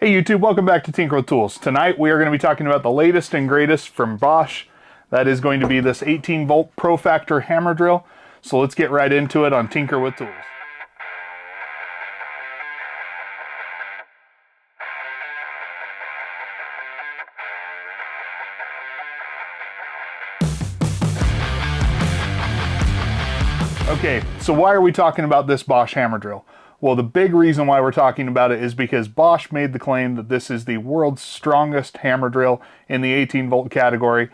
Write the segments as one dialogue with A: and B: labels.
A: Hey YouTube, welcome back to Tinker with Tools. Tonight we are going to be talking about the latest and greatest from Bosch. That is going to be this 18 volt Profactor hammer drill. So let's get right into it on Tinker with Tools. Okay, so why are we talking about this Bosch hammer drill? Well, the big reason why we're talking about it is because Bosch made the claim that this is the world's strongest hammer drill in the 18 volt category.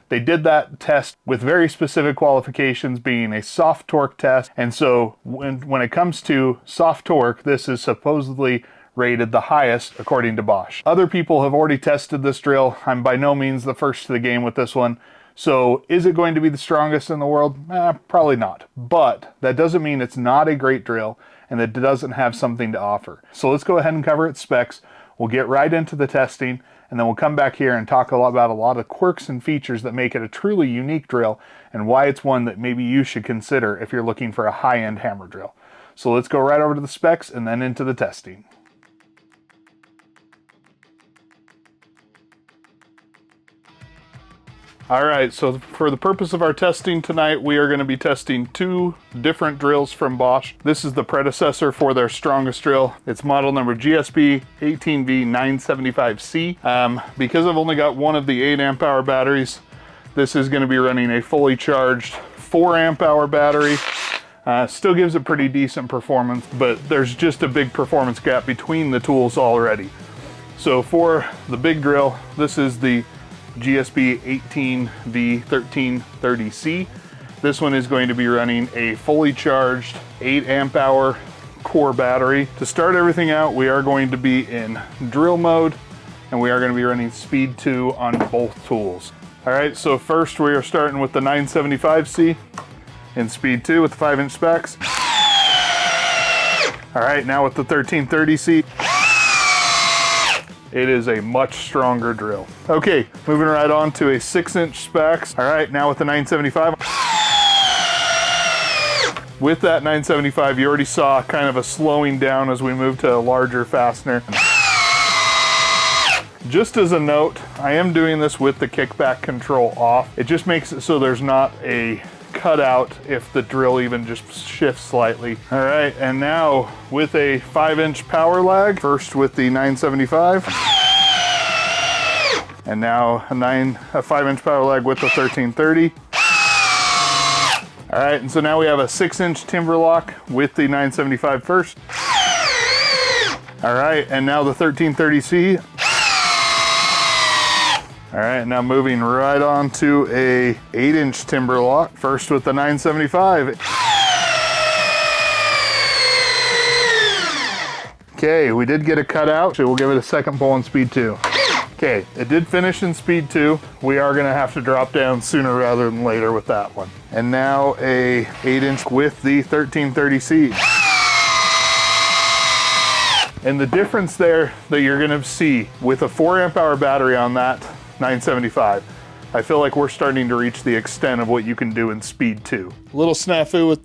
A: They did that test with very specific qualifications, being a soft torque test. And so when it comes to soft torque, this is supposedly rated the highest according to Bosch. Other people have already tested this drill. I'm by no means the first to the game with this one. So is it going to be the strongest in the world? Probably not. But that doesn't mean it's not a great drill and that it doesn't have something to offer. So let's go ahead and cover its specs. We'll get right into the testing, and then we'll come back here and talk about a lot of quirks and features that make it a truly unique drill and why it's one that maybe you should consider if you're looking for a high-end hammer drill. So let's go right over to the specs and then into the testing. Alright, so for the purpose of our testing tonight, we are going to be testing two different drills from Bosch. This is the predecessor for their strongest drill. It's model number GSB 18V975C. Because I've only got one of the 8 amp hour batteries, this is going to be running a fully charged 4 amp hour battery. Still gives it pretty decent performance, but there's just a big performance gap between the tools already. So for the big drill, this is the GSB 18V1330C. This one is going to be running a fully charged 8 amp hour core battery. To start everything out, we are going to be in drill mode, and we are going to be running speed 2 on both tools. All right, so first we are starting with the 975C in speed 2 with the 5-inch specs. All right, now with the 1330C. It is a much stronger drill. Okay, moving right on to a 6-inch specs. All right, now with the 975. With that 975, you already saw kind of a slowing down as we move to a larger fastener. Just as a note, I am doing this with the kickback control off. It just makes it so there's not a cutout if the drill even just shifts slightly. All right, and now with a 5-inch power lag, first with the 975, and now a 5-inch power lag with the 1330. All right, and so now we have a 6-inch timber lock with the 975 first. All right, and now the 1330C. All right, now moving right on to a 8-inch timber lock, first with the 975. Okay, we did get a cutout, so we'll give it a second pull in speed 2. Okay, it did finish in speed 2. We are gonna have to drop down sooner rather than later with that one. And now a 8-inch with the 1330C. And the difference there that you're gonna see with a 4 amp hour battery on that 975, I feel like we're starting to reach the extent of what you can do in speed 2. A little snafu with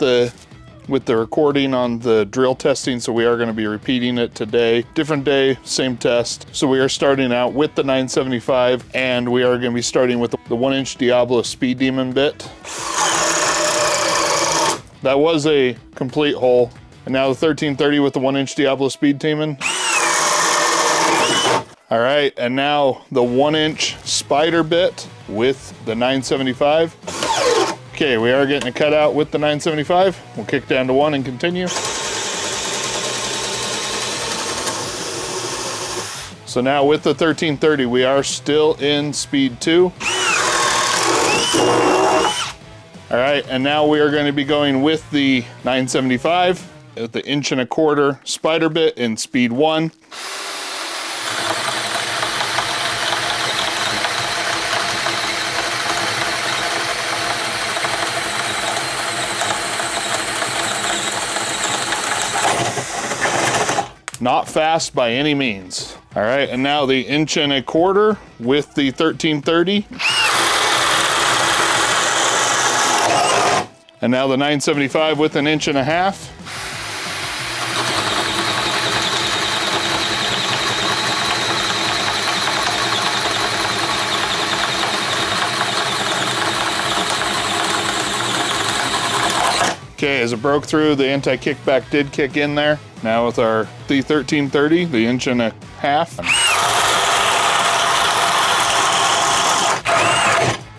A: the recording on the drill testing, so we are going to be repeating it today. Different day, same test. So we are starting out with the 975, and we are going to be starting with the 1-inch Diablo Speed Demon bit. That was a complete hole. And now the 1330 with the 1-inch Diablo Speed Demon. All right, and now the 1-inch spider bit with the 975. Okay, we are getting a cutout with the 975. We'll kick down to 1 and continue. So now with the 1330, we are still in speed 2. All right, and now we are going to be going with the 975 with the 1.25" spider bit in speed 1. Not fast by any means. All right, and now the 1.25" with the 1330. And now the 975 with an 1.5". Okay, as it broke through, the anti-kickback did kick in there. Now with our D1330, the 1.5 inches.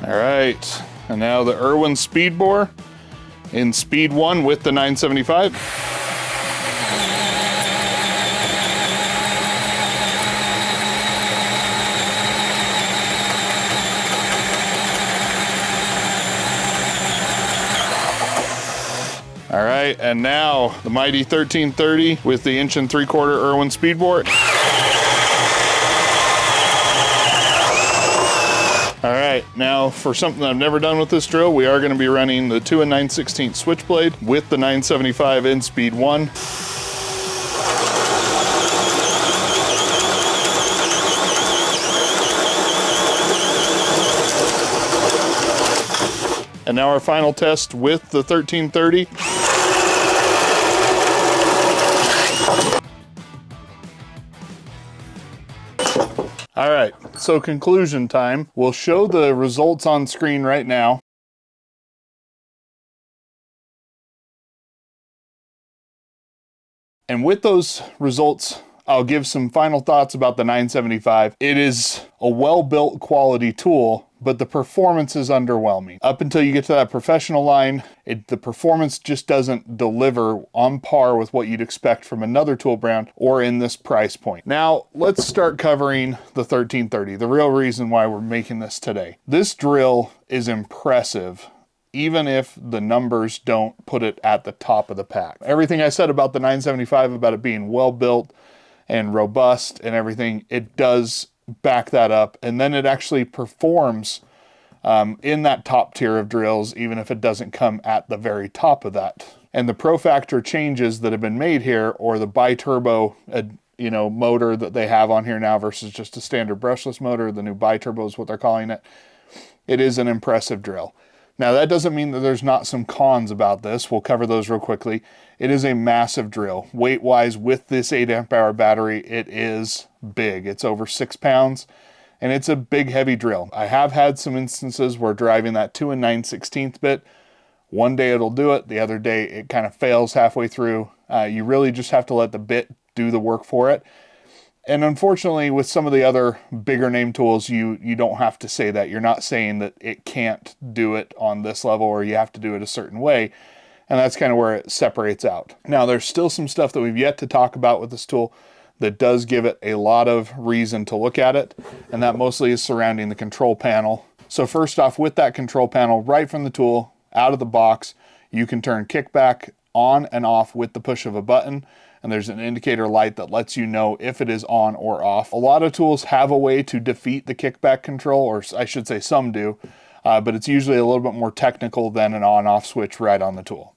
A: All right, and now the Irwin speed bore in speed 1 with the 975. All right, and now the mighty 1330 with the 1.75 inch Irwin speed bore. All right, now for something I've never done with this drill, we are gonna be running the 2 9/16 switchblade with the 975 in speed 1. And now our final test with the 1330. All right, so conclusion time. We'll show the results on screen right now. And with those results, I'll give some final thoughts about the 975. It is a well-built quality tool, but the performance is underwhelming. Up until you get to that professional line, the performance just doesn't deliver on par with what you'd expect from another tool brand or in this price point. Now, let's start covering the 1330, the real reason why we're making this today. This drill is impressive, even if the numbers don't put it at the top of the pack. Everything I said about the 975, about it being well-built and robust and everything, it does back that up, and then it actually performs in that top tier of drills, even if it doesn't come at the very top of that. And the Profactor changes that have been made here, or the bi-turbo motor that they have on here now versus just a standard brushless motor, the new bi-turbo is what they're calling it, it is an impressive drill. Now that doesn't mean that there's not some cons about this. We'll cover those real quickly. It is a massive drill. Weight-wise, with this 8 amp hour battery, it is big. It's over 6 pounds, and it's a big, heavy drill. I have had some instances where driving that 2 9/16 bit, one day it'll do it, the other day it kind of fails halfway through. You really just have to let the bit do the work for it. And unfortunately, with some of the other bigger name tools, you don't have to say that. You're not saying that it can't do it on this level or you have to do it a certain way. And that's kind of where it separates out. Now, there's still some stuff that we've yet to talk about with this tool that does give it a lot of reason to look at it. And that mostly is surrounding the control panel. So first off, with that control panel, right from the tool, out of the box, you can turn kickback on and off with the push of a button. And there's an indicator light that lets you know if it is on or off. A lot of tools have a way to defeat the kickback control, or I should say some do, but it's usually a little bit more technical than an on-off switch right on the tool.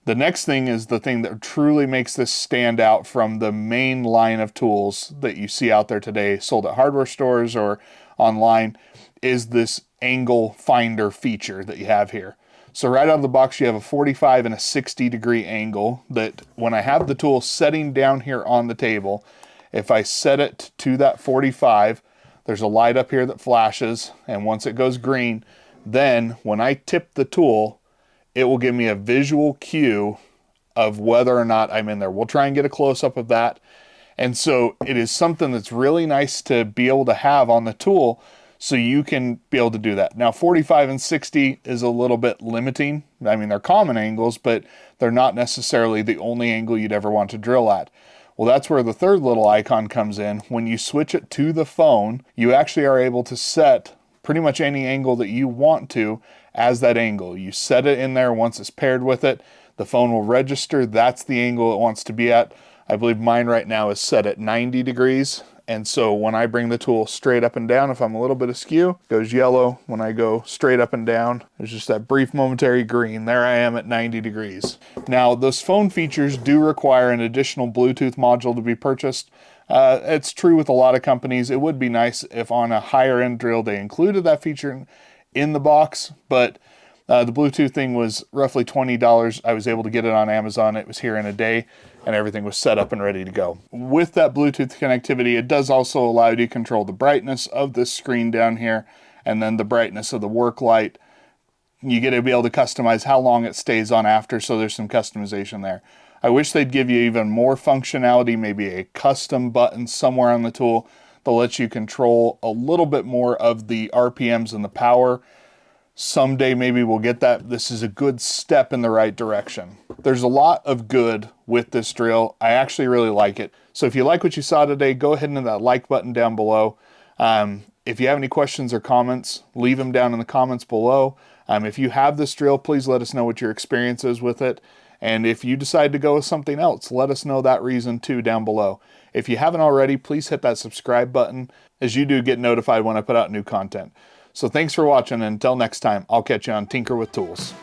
A: The next thing is the thing that truly makes this stand out from the main line of tools that you see out there today, sold at hardware stores or online, is this angle finder feature that you have here. So right out of the box, you have a 45 and a 60-degree angle that when I have the tool setting down here on the table, if I set it to that 45, there's a light up here that flashes, and once it goes green, then when I tip the tool, it will give me a visual cue of whether or not I'm in there. We'll try and get a close-up of that. And so it is something that's really nice to be able to have on the tool, so you can be able to do that. Now, 45 and 60 is a little bit limiting. I mean, they're common angles, but they're not necessarily the only angle you'd ever want to drill at. Well, that's where the third little icon comes in. When you switch it to the phone, you actually are able to set pretty much any angle that you want to as that angle. You set it in there. Once it's paired with it, the phone will register that's the angle it wants to be at. I believe mine right now is set at 90 degrees. And so when I bring the tool straight up and down, if I'm a little bit askew, it goes yellow. When I go straight up and down, there's just that brief momentary green. There I am at 90 degrees. Now, those phone features do require an additional Bluetooth module to be purchased. It's true with a lot of companies. It would be nice if on a higher end drill they included that feature in the box, but the Bluetooth thing was roughly $20. I was able to get it on Amazon. It was here in a day, and everything was set up and ready to go. With that Bluetooth connectivity, it does also allow you to control the brightness of this screen down here, and then the brightness of the work light. you get to be able to customize how long it stays on after, so there's some customization there. I wish they'd give you even more functionality, maybe a custom button somewhere on the tool that lets you control a little bit more of the RPMs and the power. Someday maybe we'll get that. This is a good step in the right direction. There's a lot of good with this drill. I actually really like it. So if you like what you saw today, go ahead and hit that like button down below. If you have any questions or comments, leave them down in the comments below. If you have this drill, please let us know what your experience is with it. And if you decide to go with something else, let us know that reason too down below. If you haven't already, please hit that subscribe button, as you do get notified when I put out new content. So thanks for watching, and until next time, I'll catch you on Tinker with Tools.